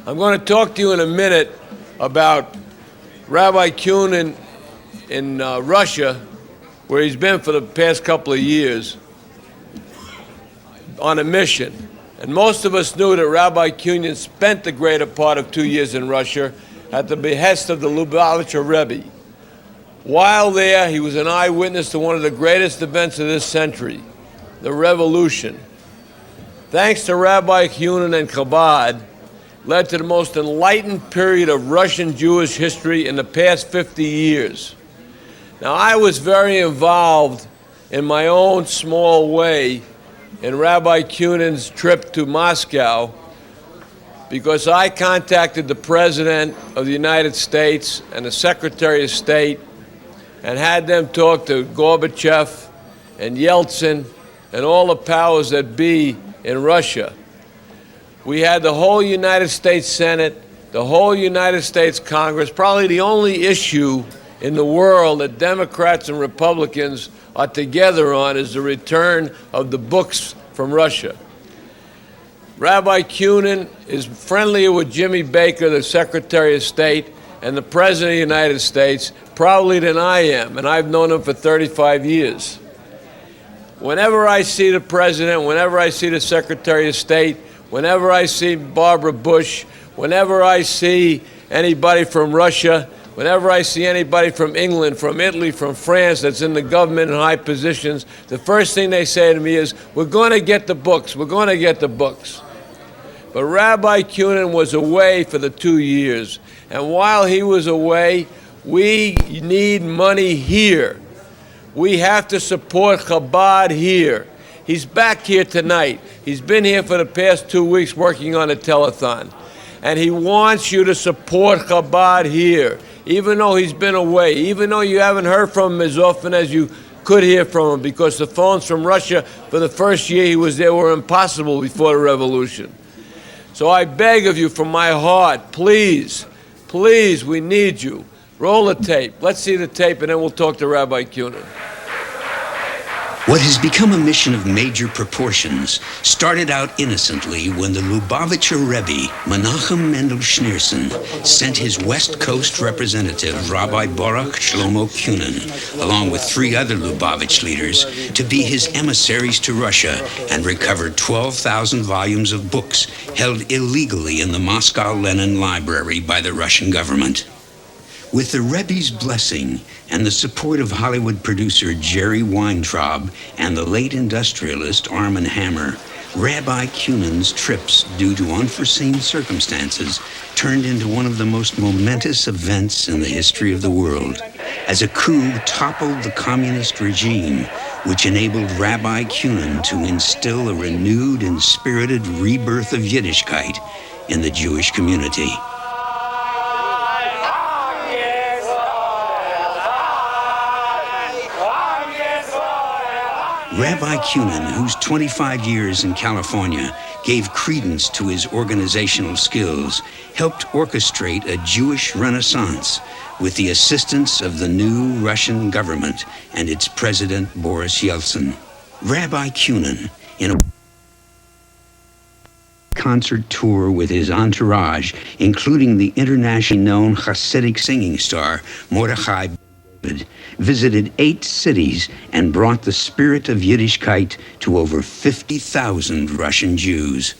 I'm going to talk to you in a minute about Rabbi Cunin in Russia, where he's been for the past couple of years on a mission. And most of us knew that Rabbi Cunin spent the greater part of 2 years in Russia at the behest of the Lubavitcher Rebbe. While there, he was an eyewitness to one of the greatest events of this century, the revolution. Thanks to Rabbi Cunin and Chabad, led to the most enlightened period of Russian Jewish history in the past 50 years. Now, I was very involved in my own small way in Rabbi Cunin's trip to Moscow because I contacted the President of the United States and the Secretary of State and had them talk to Gorbachev and Yeltsin and all the powers that be in Russia. We had the whole United States Senate, the whole United States Congress. Probably the only issue in the world that Democrats and Republicans are together on is the return of the books from Russia. Rabbi Cunin is friendlier with Jimmy Baker, the Secretary of State, and the President of the United States, probably than I am, and I've known him for 35 years. Whenever I see the President, whenever I see the Secretary of State, whenever I see Barbara Bush, whenever I see anybody from Russia, whenever I see anybody from England, from Italy, from France that's in the government in high positions, the first thing they say to me is, we're going to get the books, we're going to get the books. But Rabbi Cunin was away for the 2 years, and while he was away, we need money here. We have to support Chabad here. He's back here tonight. He's been here for the past 2 weeks working on a telethon. And he wants you to support Chabad here, even though he's been away, even though you haven't heard from him as often as you could hear from him, because the phones from Russia for the first year he was there were impossible before the revolution. So I beg of you from my heart, please, please, we need you. Roll the tape. Let's see the tape, and then we'll talk to Rabbi Cunin. What has become a mission of major proportions started out innocently when the Lubavitcher Rebbe, Menachem Mendel Schneerson, sent his West Coast representative, Rabbi Baruch Shlomo Cunin, along with 3 other Lubavitch leaders, to be his emissaries to Russia and recover 12,000 volumes of books held illegally in the Moscow Lenin Library by the Russian government. With the Rebbe's blessing and the support of Hollywood producer Jerry Weintraub and the late industrialist Armand Hammer, Rabbi Cunin's trips, due to unforeseen circumstances, turned into one of the most momentous events in the history of the world, as a coup toppled the communist regime, which enabled Rabbi Cunin to instill a renewed and spirited rebirth of Yiddishkeit in the Jewish community. Rabbi Cunin, whose 25 years in California gave credence to his organizational skills, helped orchestrate a Jewish renaissance with the assistance of the new Russian government and its president, Boris Yeltsin. Rabbi Cunin, in a concert tour with his entourage, including the internationally known Hasidic singing star Mordechai, visited 8 cities and brought the spirit of Yiddishkeit to over 50,000 Russian Jews.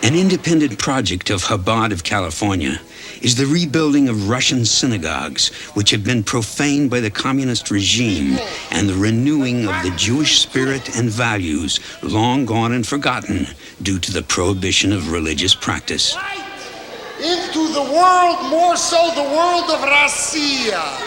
An independent project of Chabad of California is the rebuilding of Russian synagogues, which have been profaned by the communist regime, and the renewing of the Jewish spirit and values long gone and forgotten due to the prohibition of religious practice. Into the world, more so the world of Russia.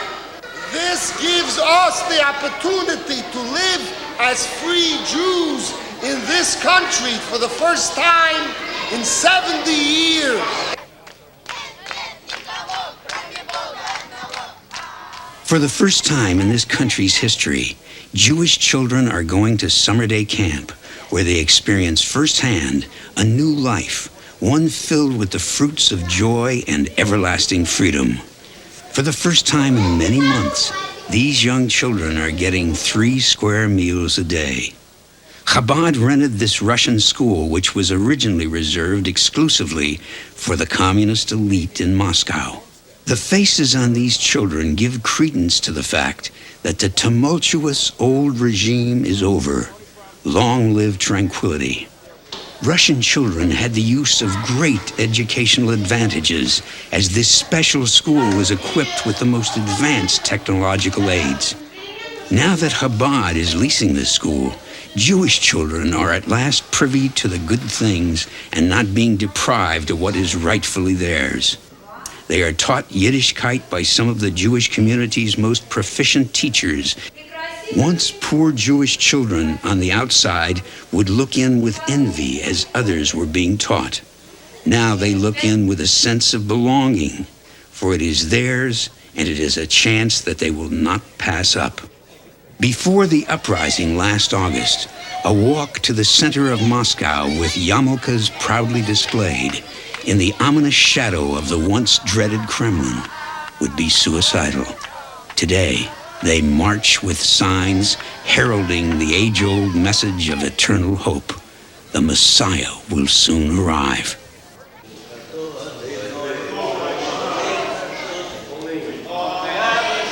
This gives us the opportunity to live as free Jews in this country for the first time in 70 years. For the first time in this country's history, Jewish children are going to summer day camp, where they experience firsthand a new life, one filled with the fruits of joy and everlasting freedom. For the first time in many months, these young children are getting 3 square meals a day. Chabad rented this Russian school, which was originally reserved exclusively for the communist elite in Moscow. The faces on these children give credence to the fact that the tumultuous old regime is over. Long live tranquility. Russian children had the use of great educational advantages, as this special school was equipped with the most advanced technological aids. Now that Chabad is leasing this school, Jewish children are at last privy to the good things and not being deprived of what is rightfully theirs. They are taught Yiddishkeit by some of the Jewish community's most proficient teachers. Once poor Jewish children on the outside would look in with envy as others were being taught. Now they look in with a sense of belonging, for it is theirs and it is a chance that they will not pass up. Before the uprising last August, a walk to the center of Moscow with yarmulkes proudly displayed in the ominous shadow of the once dreaded Kremlin would be suicidal. Today, they march with signs heralding the age-old message of eternal hope. The Messiah will soon arrive.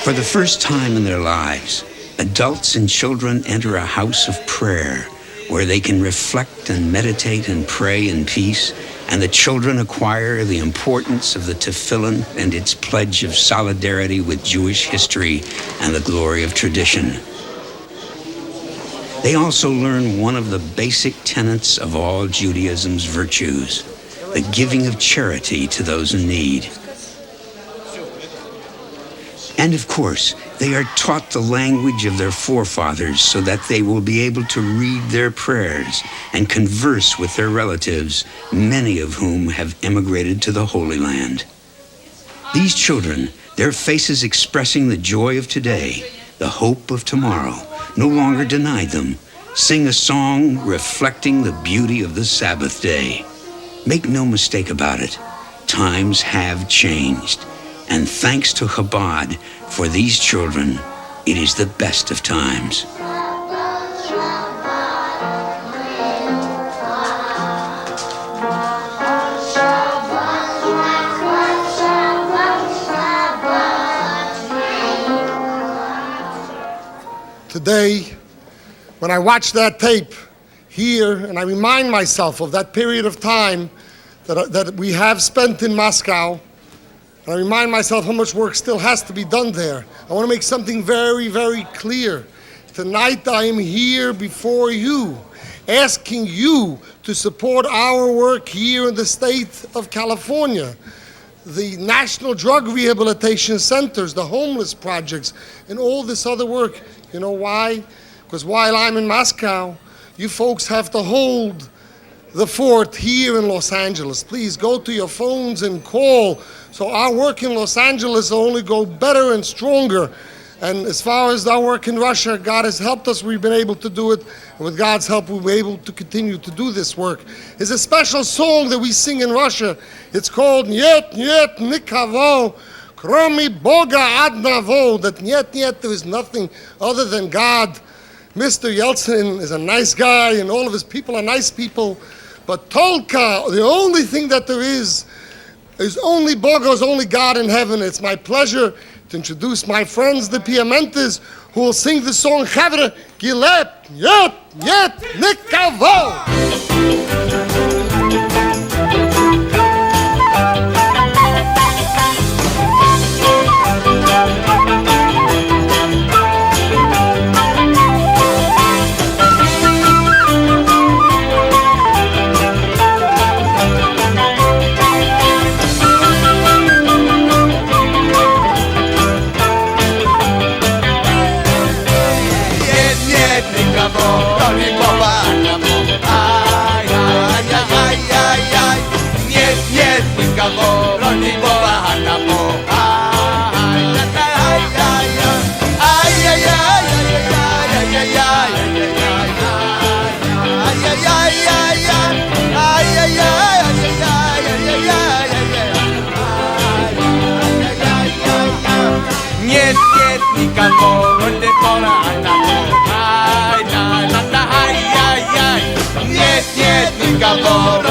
For the first time in their lives, adults and children enter a house of prayer where they can reflect and meditate and pray in peace, and the children acquire the importance of the tefillin and its pledge of solidarity with Jewish history and the glory of tradition. They also learn one of the basic tenets of all Judaism's virtues, the giving of charity to those in need. And of course, they are taught the language of their forefathers so that they will be able to read their prayers and converse with their relatives, many of whom have emigrated to the Holy Land. These children, their faces expressing the joy of today, the hope of tomorrow, no longer denied them, sing a song reflecting the beauty of the Sabbath day. Make no mistake about it, times have changed. And thanks to Chabad, for these children, it is the best of times. Today, when I watch that tape here, and I remind myself of that period of time that we have spent in Moscow, and I remind myself how much work still has to be done there. I want to make something very, very clear. Tonight I am here before you, asking you to support our work here in the state of California. The National Drug Rehabilitation Centers, the homeless projects, and all this other work. You know why? Because while I'm in Moscow, you folks have to hold the fort here in Los Angeles. Please go to your phones and call, so our work in Los Angeles will only go better and stronger. And as far as our work in Russia, God has helped us. We've been able to do it. And with God's help, we'll be able to continue to do this work. There's a special song that we sing in Russia. It's called Nyet Nyet Nikavo, Kromi Boga Adnavo. That Nyet Nyet, there is nothing other than God. Mr. Yeltsin is a nice guy, and all of his people are nice people. But Tolka, the only thing that there is only Boga, only God in heaven. It's my pleasure to introduce my friends, the Piamentas, who will sing the song Chavre Gilep Nyet Nyet Nikavo. Nikavo, kavod und de kola anakol. Ay, na, na, na, ay, ay, ay. Nyet, nyet, mit kavod